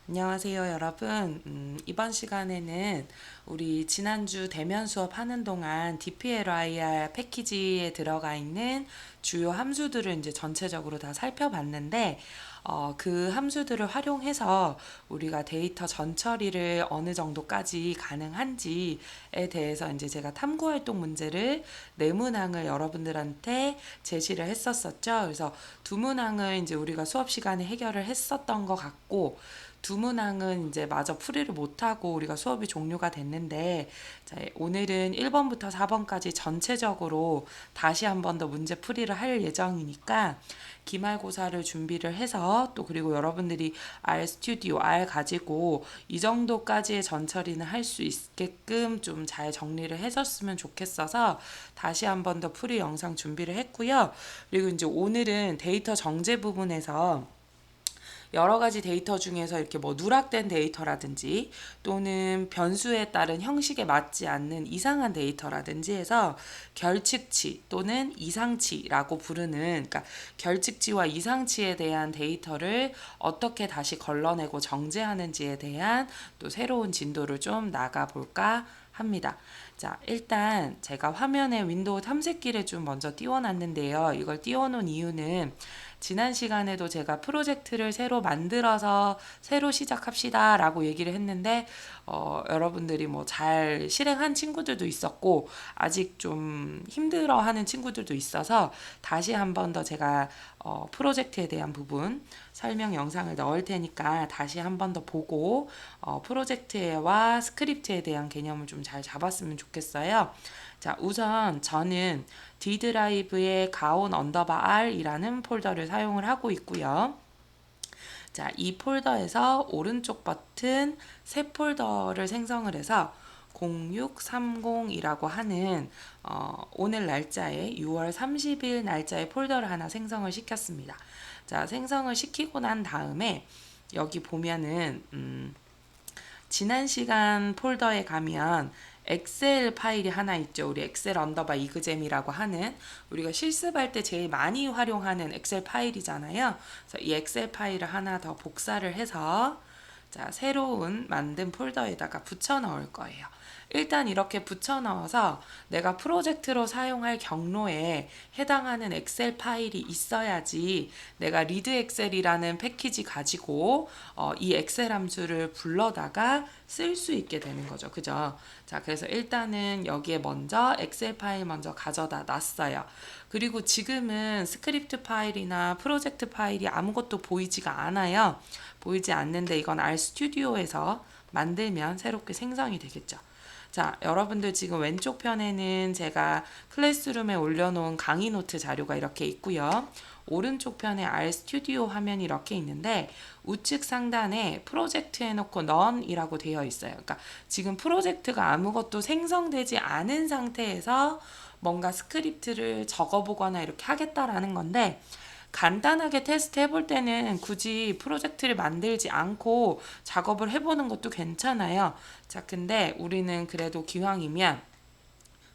안녕하세요, 여러분. 이번 시간에는 우리 지난주 대면 수업 하는 동안 DPLIR 패키지에 들어가 있는 주요 함수들을 이제 전체적으로 다 살펴봤는데, 그 함수들을 활용해서 우리가 데이터 전처리를 어느 정도까지 가능한지에 대해서 이제 제가 탐구 활동 문제를 네 문항을 여러분들한테 제시를 했었었죠. 그래서 두 문항을 이제 우리가 수업 시간에 해결을 했었던 것 같고, 두 문항은 이제 마저 풀이를 못하고 우리가 수업이 종료가 됐는데, 자, 오늘은 1번부터 4번까지 전체적으로 다시 한 번 더 문제 풀이를 할 예정이니까 기말고사를 준비를 해서, 또 그리고 여러분들이 R 스튜디오 R 가지고 이 정도까지의 전처리는 할 수 있게끔 좀 잘 정리를 해줬으면 좋겠어서 다시 한 번 더 풀이 영상 준비를 했고요. 그리고 이제 오늘은 데이터 정제 부분에서 여러 가지 데이터 중에서 이렇게 뭐 누락된 데이터라든지 또는 변수에 따른 형식에 맞지 않는 이상한 데이터라든지 해서 결측치 또는 이상치라고 부르는, 그러니까 결측치와 이상치에 대한 데이터를 어떻게 다시 걸러내고 정제하는지에 대한 또 새로운 진도를 좀 나가볼까 합니다. 자, 일단 제가 화면에 윈도우 탐색기를 좀 먼저 띄워놨는데요. 이걸 띄워놓은 이유는 지난 시간에도 제가 프로젝트를 새로 만들어서 새로 시작합시다 라고 얘기를 했는데, 여러분들이 뭐 잘 실행한 친구들도 있었고 아직 좀 힘들어하는 친구들도 있어서 다시 한 번 더 제가 프로젝트에 대한 부분 설명 영상을 넣을 테니까 다시 한 번 더 보고 프로젝트와 스크립트에 대한 개념을 좀 잘 잡았으면 좋겠어요. 자, 우선 저는 D 드라이브의 가온 언더바 R이라는 폴더를 사용을 하고 있고요. 자, 이 폴더에서 오른쪽 버튼 새 폴더를 생성을 해서 0630이라고 하는 오늘 날짜에 6월 30일 날짜의 폴더를 하나 생성을 시켰습니다. 자, 생성을 시키고 난 다음에 여기 보면은 지난 시간 폴더에 가면 엑셀 파일이 하나 있죠. 우리 엑셀 언더바 이그잼이라고 하는, 우리가 실습할 때 제일 많이 활용하는 엑셀 파일이잖아요. 그래서 이 엑셀 파일을 하나 더 복사를 해서 자, 새로운 만든 폴더에다가 붙여 넣을 거예요. 일단 이렇게 붙여 넣어서 내가 프로젝트로 사용할 경로에 해당하는 엑셀 파일이 있어야지 내가 리드 엑셀이라는 패키지 가지고 이 엑셀 함수를 불러다가 쓸 수 있게 되는 거죠. 그죠? 자, 그래서 일단은 여기에 먼저 엑셀 파일 먼저 가져다 놨어요. 그리고 지금은 스크립트 파일이나 프로젝트 파일이 아무것도 보이지가 않아요. 보이지 않는데 이건 R 스튜디오에서 만들면 새롭게 생성이 되겠죠. 자, 여러분들 지금 왼쪽 편에는 제가 클래스룸에 올려놓은 강의 노트 자료가 이렇게 있고요. 오른쪽 편에 R 스튜디오 화면이 이렇게 있는데 우측 상단에 프로젝트 해놓고 none이라고 되어 있어요. 그러니까 지금 프로젝트가 아무것도 생성되지 않은 상태에서 뭔가 스크립트를 적어보거나 이렇게 하겠다라는 건데, 간단하게 테스트 해볼 때는 굳이 프로젝트를 만들지 않고 작업을 해보는 것도 괜찮아요. 자, 근데 우리는 그래도 기왕이면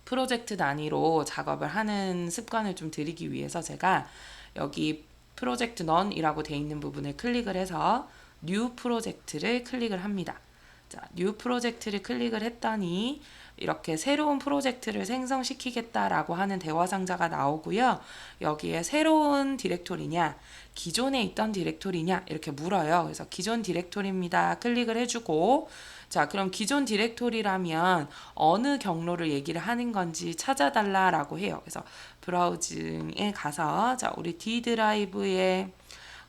프로젝트 단위로 작업을 하는 습관을 좀 들이기 위해서 제가 여기 프로젝트 none이라고 돼 있는 부분을 클릭을 해서 new 프로젝트를 클릭을 합니다. 자, 뉴 프로젝트를 클릭을 했더니 이렇게 새로운 프로젝트를 생성시키겠다라고 하는 대화 상자가 나오고요. 여기에 새로운 디렉토리냐, 기존에 있던 디렉토리냐 이렇게 물어요. 그래서 기존 디렉토리입니다. 클릭을 해주고, 자, 그럼 기존 디렉토리라면 어느 경로를 얘기를 하는 건지 찾아달라라고 해요. 그래서 브라우징에 가서 자, 우리 D 드라이브에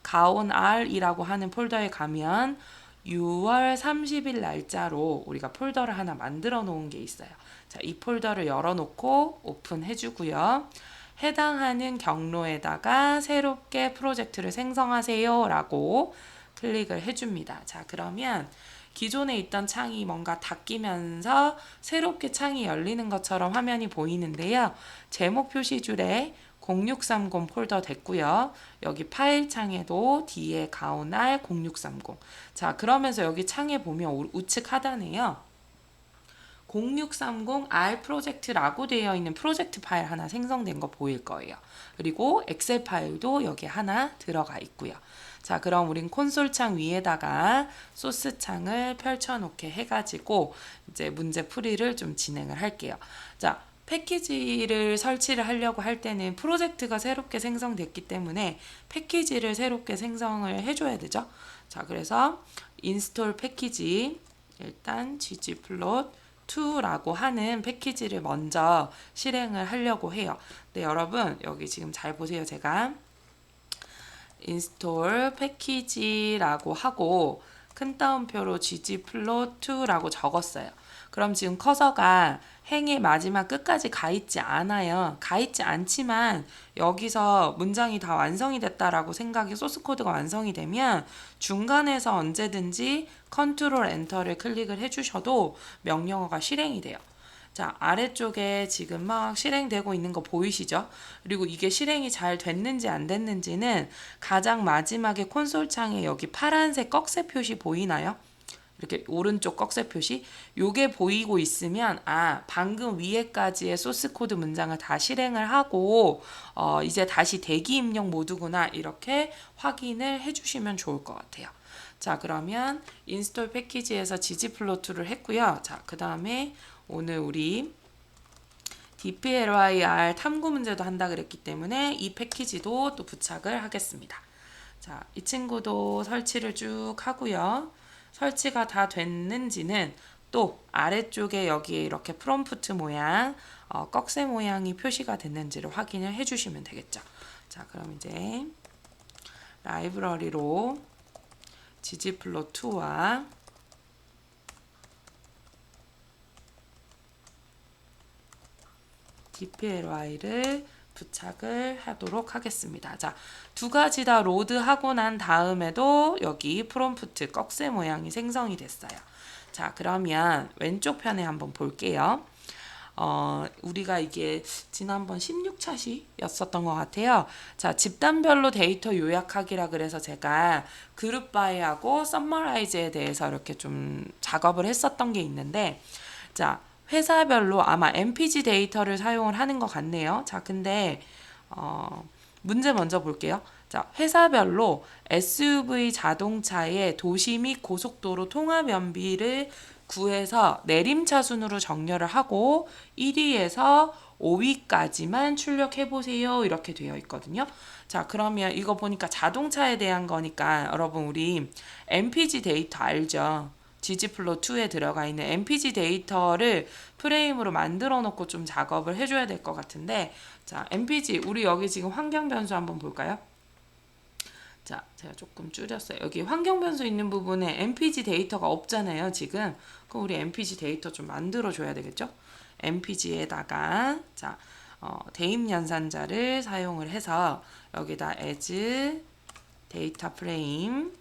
가온 R이라고 하는 폴더에 가면 6월 30일 날짜로 우리가 폴더를 하나 만들어 놓은 게 있어요. 자, 이 폴더를 열어놓고 오픈해 주고요. 해당하는 경로에다가 새롭게 프로젝트를 생성하세요 라고 클릭을 해줍니다. 자, 그러면 기존에 있던 창이 뭔가 닫히면서 새롭게 창이 열리는 것처럼 화면이 보이는데요. 제목 표시줄에 0630 폴더 됐고요. 여기 파일 창에도 D에 가온R 0630. 자, 그러면서 여기 창에 보면 우측 하단에요. 0630 R 프로젝트라고 되어 있는 프로젝트 파일 하나 생성된 거 보일 거예요. 그리고 엑셀 파일도 여기 하나 들어가 있고요. 자, 그럼 우린 콘솔 창 위에다가 소스 창을 펼쳐놓게 해가지고 이제 문제 풀이를 좀 진행을 할게요. 자, 패키지를 설치를 하려고 할 때는 프로젝트가 새롭게 생성됐기 때문에 패키지를 새롭게 생성을 해줘야 되죠. 자, 그래서 인스톨 패키지 일단 ggplot2라고 하는 패키지를 먼저 실행을 하려고 해요. 네, 여러분 여기 지금 잘 보세요. 제가 인스톨 패키지라고 하고 큰 따옴표로 ggplot2라고 적었어요. 그럼 지금 커서가 행의 마지막 끝까지 가 있지 않아요. 가 있지 않지만 여기서 문장이 다 완성이 됐다라고 생각이 소스 코드가 완성이 되면 중간에서 언제든지 컨트롤 엔터를 클릭을 해주셔도 명령어가 실행이 돼요. 자, 아래쪽에 지금 막 실행되고 있는 거 보이시죠? 그리고 이게 실행이 잘 됐는지 안 됐는지는 가장 마지막에 콘솔 창에 여기 파란색 꺽쇠 표시 보이나요? 이렇게 오른쪽 꺽쇠 표시 요게 보이고 있으면 방금 위에까지의 소스 코드 문장을 다 실행을 하고 이제 다시 대기 입력 모드구나 이렇게 확인을 해주시면 좋을 것 같아요. 자, 그러면 인스톨 패키지에서 ggplot2를 했고요. 자, 그 다음에 오늘 우리 dplyr 탐구 문제도 한다 그랬기 때문에 이 패키지도 또 부착을 하겠습니다. 자, 이 친구도 설치를 쭉 하고요. 설치가 다 됐는지는 또 아래쪽에 여기 이렇게 프롬프트 모양, 꺽쇠 모양이 표시가 됐는지를 확인을 해주시면 되겠죠. 자, 그럼 이제 라이브러리로 ggplot2와 dply를 부착을 하도록 하겠습니다. 자, 두 가지 다 로드하고 난 다음에도 여기 프롬프트 꺽쇠 모양이 생성이 됐어요. 자, 그러면 왼쪽 편에 한번 볼게요. 우리가 이게 지난번 16차시였었던 것 같아요. 자, 집단별로 데이터 요약하기라 그래서 제가 그룹 바이하고 썸머라이즈에 대해서 이렇게 좀 작업을 했었던 게 있는데, 자, 회사별로 아마 MPG 데이터를 사용을 하는 것 같네요. 자, 근데 문제 먼저 볼게요. 자, 회사별로 SUV 자동차의 도시 및 고속도로 통합 연비를 구해서 내림차 순으로 정렬을 하고 1위에서 5위까지만 출력해보세요. 이렇게 되어 있거든요. 자, 그러면 이거 보니까 자동차에 대한 거니까 여러분 우리 MPG 데이터 알죠? ggplot2에 들어가 있는 MPG 데이터를 프레임으로 만들어 놓고 좀 작업을 해줘야 될 것 같은데, 자, MPG 우리 여기 지금 환경 변수 한번 볼까요? 자, 제가 조금 줄였어요. 여기 환경 변수 있는 부분에 MPG 데이터가 없잖아요, 지금. 그럼 우리 MPG 데이터 좀 만들어 줘야 되겠죠? MPG에다가 자, 대입 연산자를 사용을 해서 여기다 as 데이터 프레임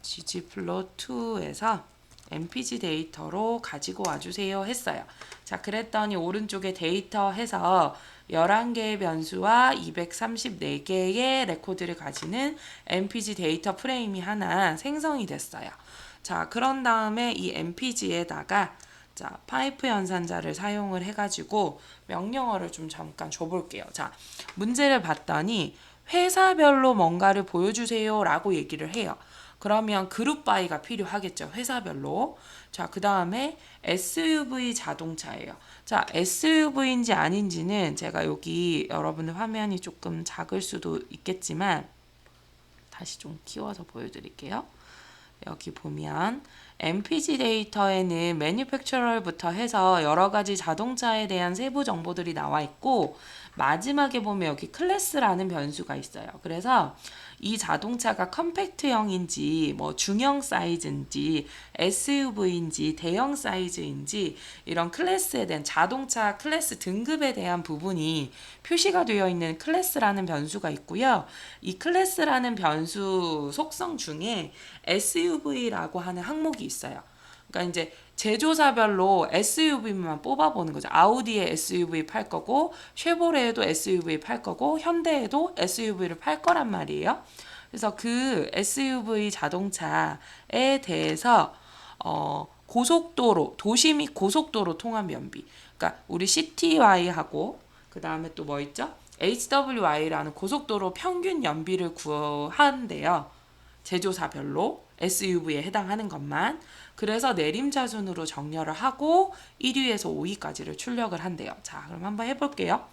ggplot2에서 MPG 데이터로 가지고 와주세요 했어요. 자, 그랬더니 오른쪽에 데이터 해서 11개의 변수와 234개의 레코드를 가지는 MPG 데이터 프레임이 하나 생성이 됐어요. 자, 그런 다음에 이 MPG에다가 자, 파이프 연산자를 사용을 해가지고 명령어를 좀 잠깐 줘볼게요. 자, 문제를 봤더니 회사별로 뭔가를 보여주세요 라고 얘기를 해요. 그러면 그룹 바이가 필요하겠죠. 회사별로. 자, 그 다음에 SUV 자동차예요. 자, SUV인지 아닌지는 제가 여기 여러분의 화면이 조금 작을 수도 있겠지만 다시 좀 키워서 보여드릴게요. 여기 보면 MPG 데이터에는 매니팩처럴부터 해서 여러 가지 자동차에 대한 세부 정보들이 나와 있고 마지막에 보면 여기 클래스라는 변수가 있어요. 그래서 이 자동차가 컴팩트형인지 뭐 중형 사이즈인지 SUV인지 대형 사이즈인지 이런 클래스에 대한 자동차 클래스 등급에 대한 부분이 표시가 되어 있는 클래스라는 변수가 있고요. 이 클래스라는 변수 속성 중에 SUV라고 하는 항목이 있어요. 그러니까 이제 제조사별로 SUV만 뽑아보는 거죠. 아우디에 SUV 팔 거고 쉐보레에도 SUV 팔 거고 현대에도 SUV를 팔 거란 말이에요. 그래서 그 SUV 자동차에 대해서 고속도로, 도시 및 고속도로 통합 연비. 그러니까 우리 CTY하고 그 다음에 또 뭐 있죠? HWI라는 고속도로 평균 연비를 구한대요. 제조사별로 SUV에 해당하는 것만. 그래서 내림차순으로 정렬을 하고 1위에서 5위까지를 출력을 한대요. 자, 그럼 한번 해볼게요.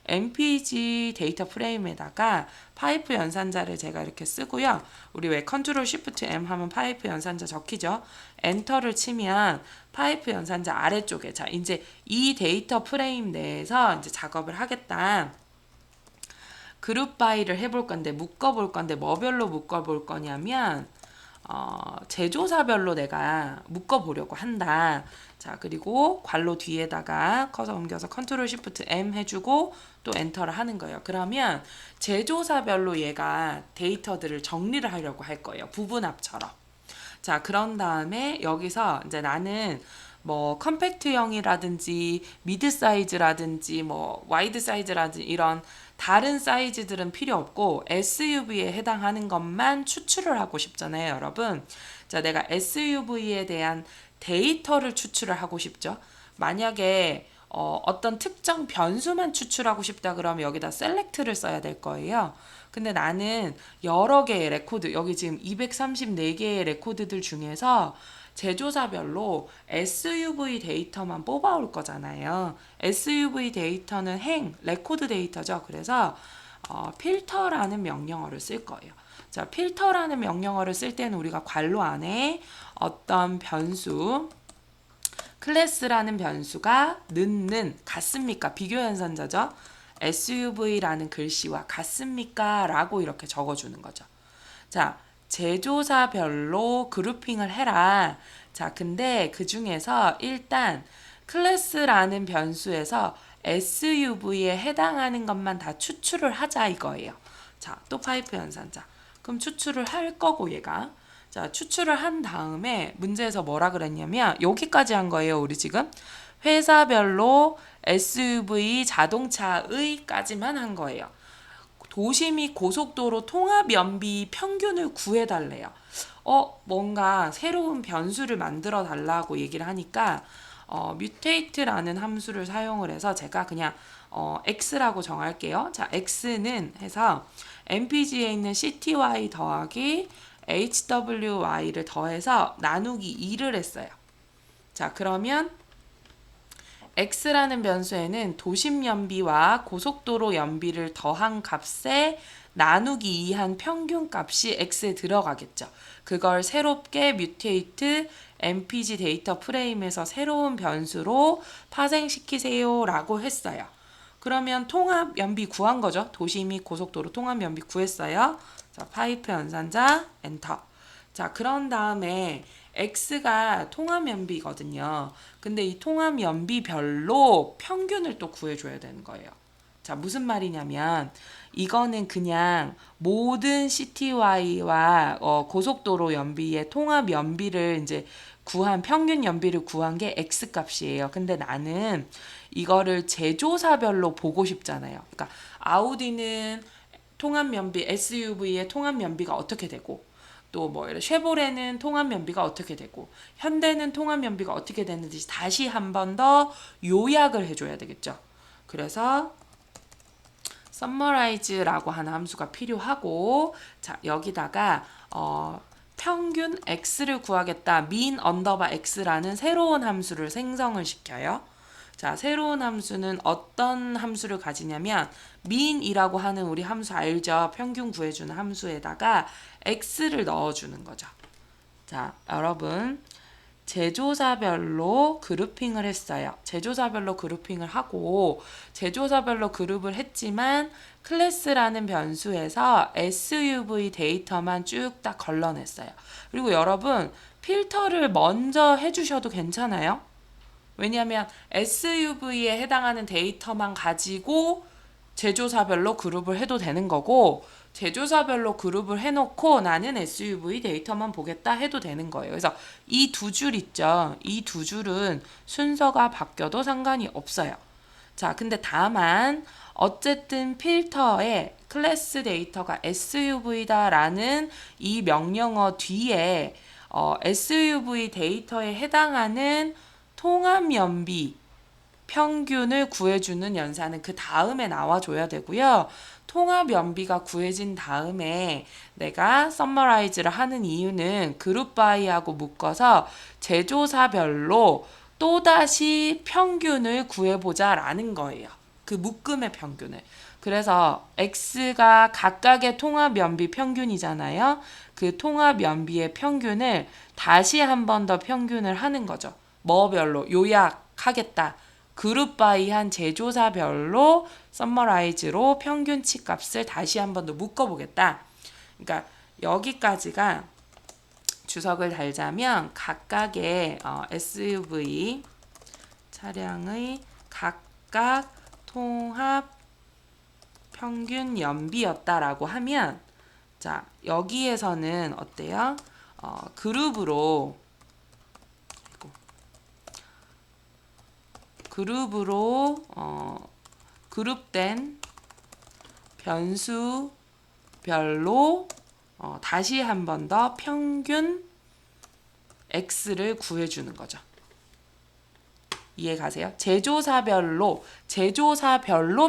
MPG 데이터 프레임에다가 파이프 연산자를 제가 이렇게 쓰고요. 우리 왜 컨트롤 쉬프트 M 하면 파이프 연산자 적히죠? 엔터를 치면 파이프 연산자 아래쪽에, 자, 이제 이 데이터 프레임 내에서 이제 작업을 하겠다. 그룹 바이를 해볼 건데, 묶어볼 건데, 뭐별로 묶어볼 거냐면, 제조사별로 내가 묶어보려고 한다. 자, 그리고 괄호 뒤에다가 커서 옮겨서 컨트롤 쉬프트 M 해주고 또 엔터를 하는 거예요. 그러면 제조사별로 얘가 데이터들을 정리를 하려고 할 거예요. 부분합처럼. 자, 그런 다음에 여기서 이제 나는 뭐 컴팩트형이라든지 미드 사이즈라든지 뭐 와이드 사이즈라든지 이런 다른 사이즈들은 필요 없고 SUV에 해당하는 것만 추출을 하고 싶잖아요, 여러분. 자, 내가 SUV에 대한 데이터를 추출을 하고 싶죠. 만약에 어떤 특정 변수만 추출하고 싶다 그러면 여기다 셀렉트를 써야 될 거예요. 근데 나는 여러 개의 레코드, 여기 지금 234개의 레코드들 중에서 제조사별로 SUV 데이터만 뽑아올 거잖아요. SUV 데이터는 레코드 데이터죠. 그래서 필터라는 명령어를 쓸 거예요. 자, 필터라는 명령어를 쓸 때는 우리가 괄호 안에 어떤 변수, 클래스라는 변수가 는 같습니까? 비교 연산자죠. SUV라는 글씨와 같습니까? 라고 이렇게 적어주는 거죠. 자, 제조사별로 그룹핑을 해라. 자, 근데 그 중에서 일단 클래스라는 변수에서 SUV에 해당하는 것만 다 추출을 하자 이거예요. 자, 또 파이프 연산자. 그럼 추출을 할 거고 얘가. 자, 추출을 한 다음에 문제에서 뭐라 그랬냐면 여기까지 한 거예요. 우리 지금 회사별로 SUV 자동차의까지만 한 거예요. 도시 및 고속도로 통합 연비 평균을 구해달래요. 뭔가 새로운 변수를 만들어 달라고 얘기를 하니까 mutate라는 함수를 사용을 해서 제가 그냥 x라고 정할게요. 자, x는 해서 mpg에 있는 cty 더하기 hwy를 더해서 나누기 2를 했어요. 자, 그러면 x라는 변수에는 도심 연비와 고속도로 연비를 더한 값에 나누기 2한 평균 값이 x에 들어가겠죠. 그걸 새롭게 mutate mpg 데이터 프레임에서 새로운 변수로 파생시키세요 라고 했어요. 그러면 통합 연비 구한 거죠. 도시 및 고속도로 통합 연비 구했어요. 자, 파이프 연산자 엔터. 자, 그런 다음에 x가 통합 연비거든요. 근데 이 통합 연비별로 평균을 또 구해줘야 되는 거예요. 자, 무슨 말이냐면 이거는 그냥 모든 CTY와 고속도로 연비의 통합 연비를 이제 구한 평균 연비를 구한 게 x 값이에요. 근데 나는 이거를 제조사별로 보고 싶잖아요. 그러니까 아우디는 통합 연비, SUV의 통합 연비가 어떻게 되고 또 뭐 쉐보레는 통합 연비가 어떻게 되고 현대는 통합 연비가 어떻게 되는지 다시 한 번 더 요약을 해줘야 되겠죠. 그래서 summarize라고 하는 함수가 필요하고 자, 여기다가 평균 x를 구하겠다. mean 언더바 x라는 새로운 함수를 생성을 시켜요. 자, 새로운 함수는 어떤 함수를 가지냐면 mean이라고 하는 우리 함수 알죠? 평균 구해주는 함수에다가 x를 넣어주는 거죠. 자, 여러분 제조사별로 그룹핑을 했어요. 제조사별로 그룹핑을 하고 제조사별로 그룹을 했지만 클래스라는 변수에서 SUV 데이터만 쭉 딱 걸러냈어요. 그리고 여러분 필터를 먼저 해주셔도 괜찮아요. 왜냐하면 SUV에 해당하는 데이터만 가지고 제조사별로 그룹을 해도 되는 거고 제조사별로 그룹을 해놓고 나는 SUV 데이터만 보겠다 해도 되는 거예요. 그래서 이 두 줄 있죠. 이 두 줄은 순서가 바뀌어도 상관이 없어요. 자, 근데 다만 어쨌든 필터에 클래스 데이터가 SUV다라는 이 명령어 뒤에 SUV 데이터에 해당하는 통합 연비 평균을 구해주는 연산은 그 다음에 나와줘야 되고요. 통합 연비가 구해진 다음에 내가 서머라이즈를 하는 이유는 그룹 바이하고 묶어서 제조사별로 또다시 평균을 구해보자 라는 거예요. 그 묶음의 평균을. 그래서 X가 각각의 통합 연비 평균이잖아요. 그 통합 연비의 평균을 다시 한 번 더 평균을 하는 거죠. 뭐별로 요약하겠다. 그룹 바이한 제조사별로 서머라이즈로 평균치 값을 다시 한 번 더 묶어보겠다. 그러니까 여기까지가 주석을 달자면 각각의 SUV 차량의 각각 통합 평균 연비였다라고 하면 자 여기에서는 어때요? 그룹으로 그룹된 변수별로 다시 한 번 더 평균 X를 구해주는 거죠. 이해 가세요? 제조사별로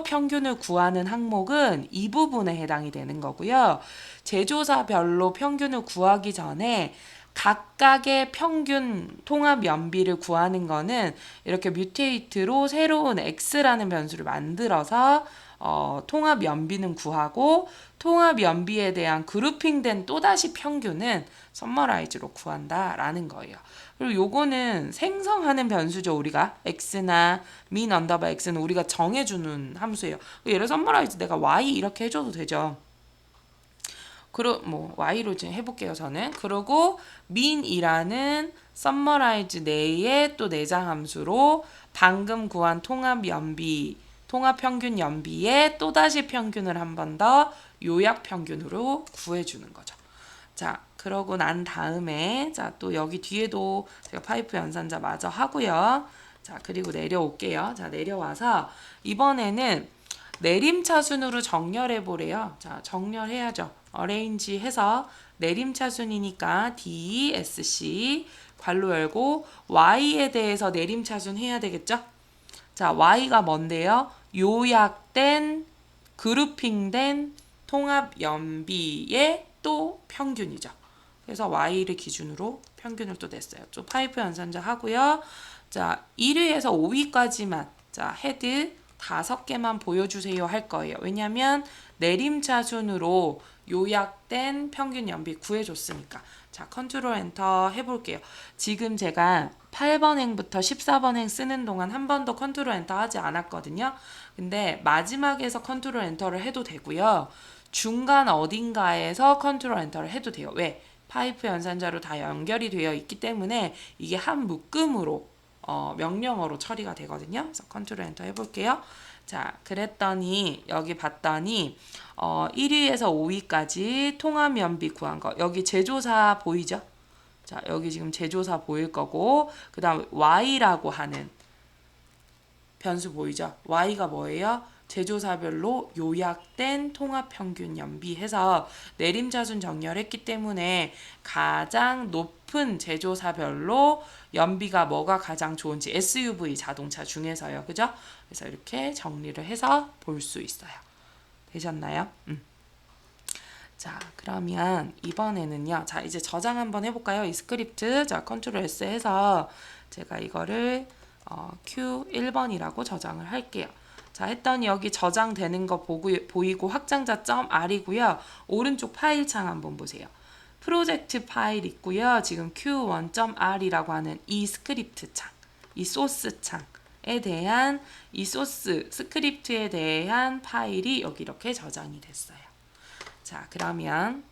평균을 구하는 항목은 이 부분에 해당이 되는 거고요. 제조사별로 평균을 구하기 전에 각각의 평균 통합 연비를 구하는 거는 이렇게 뮤테이트로 새로운 X라는 변수를 만들어서 통합 연비는 구하고 통합 연비에 대한 그룹핑된 또다시 평균은 서머라이즈로 구한다라는 거예요. 그리고 요거는 생성하는 변수죠. 우리가 x나 min 언더바 x는 우리가 정해주는 함수예요. 예를 들어 서머라이즈 내가 y 이렇게 해줘도 되죠. y로 지금 해볼게요. 저는. 그리고 min이라는 서머라이즈 내에 또 내장 함수로 방금 구한 통합 평균 연비의 또다시 평균을 한 번 더 요약 평균으로 구해주는 거죠. 자, 그러고 난 다음에 자, 또 여기 뒤에도 제가 파이프 연산자 마저 하고요. 자, 그리고 내려올게요. 자, 내려와서 이번에는 내림차순으로 정렬해 보래요. 자, 정렬해야죠. 어레인지 해서 내림차순이니까 D, S, C 괄호 열고 Y에 대해서 내림차순 해야 되겠죠? 자, Y가 뭔데요? 요약된 그룹핑된 통합 연비의 또 평균이죠. 그래서 Y를 기준으로 평균을 또 냈어요. 또 파이프 연산자 하고요. 자, 1위에서 5위까지만 자, 헤드 5개만 보여주세요 할 거예요. 왜냐면 내림차순으로 요약된 평균 연비 구해줬으니까. 자, 컨트롤 엔터 해볼게요. 지금 제가 8번 행부터 14번 행 쓰는 동안 한 번도 컨트롤 엔터 하지 않았거든요. 근데 마지막에서 컨트롤 엔터를 해도 되고요. 중간 어딘가에서 컨트롤 엔터를 해도 돼요. 왜? 파이프 연산자로 다 연결이 되어 있기 때문에 이게 한 묶음으로 명령어로 처리가 되거든요. 그래서 컨트롤 엔터 해볼게요. 자, 그랬더니 여기 봤더니 1위에서 5위까지 통합 연비 구한 거. 여기 제조사 보이죠? 자, 여기 지금 제조사 보일 거고 그 다음 Y라고 하는 변수 보이죠? Y가 뭐예요? 제조사별로 요약된 통합평균 연비 해서 내림차순 정렬했기 때문에 가장 높은 제조사별로 연비가 뭐가 가장 좋은지 SUV 자동차 중에서요. 그죠? 그래서 이렇게 정리를 해서 볼 수 있어요. 되셨나요? 자, 그러면 이번에는요. 자, 이제 저장 한번 해볼까요? 이 스크립트. 자, 컨트롤 S 해서 제가 이거를 Q1번이라고 저장을 할게요. 자, 했더니 여기 저장되는 거 보이고 확장자 .r이고요. 오른쪽 파일 창 한번 보세요. 프로젝트 파일 있고요. 지금 q1.r이라고 하는 이 스크립트 창, 이 소스 창에 대한 이 소스 스크립트에 대한 파일이 여기 이렇게 저장이 됐어요. 자, 그러면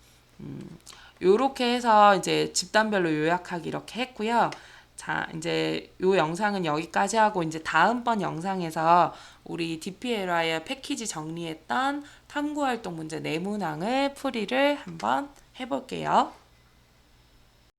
요렇게 해서 이제 집단별로 요약하기 이렇게 했고요. 자, 이제 요 영상은 여기까지 하고 이제 다음번 영상에서 우리 DPLI의 패키지 정리했던 탐구활동 문제 4문항을 풀이를 한번 해볼게요.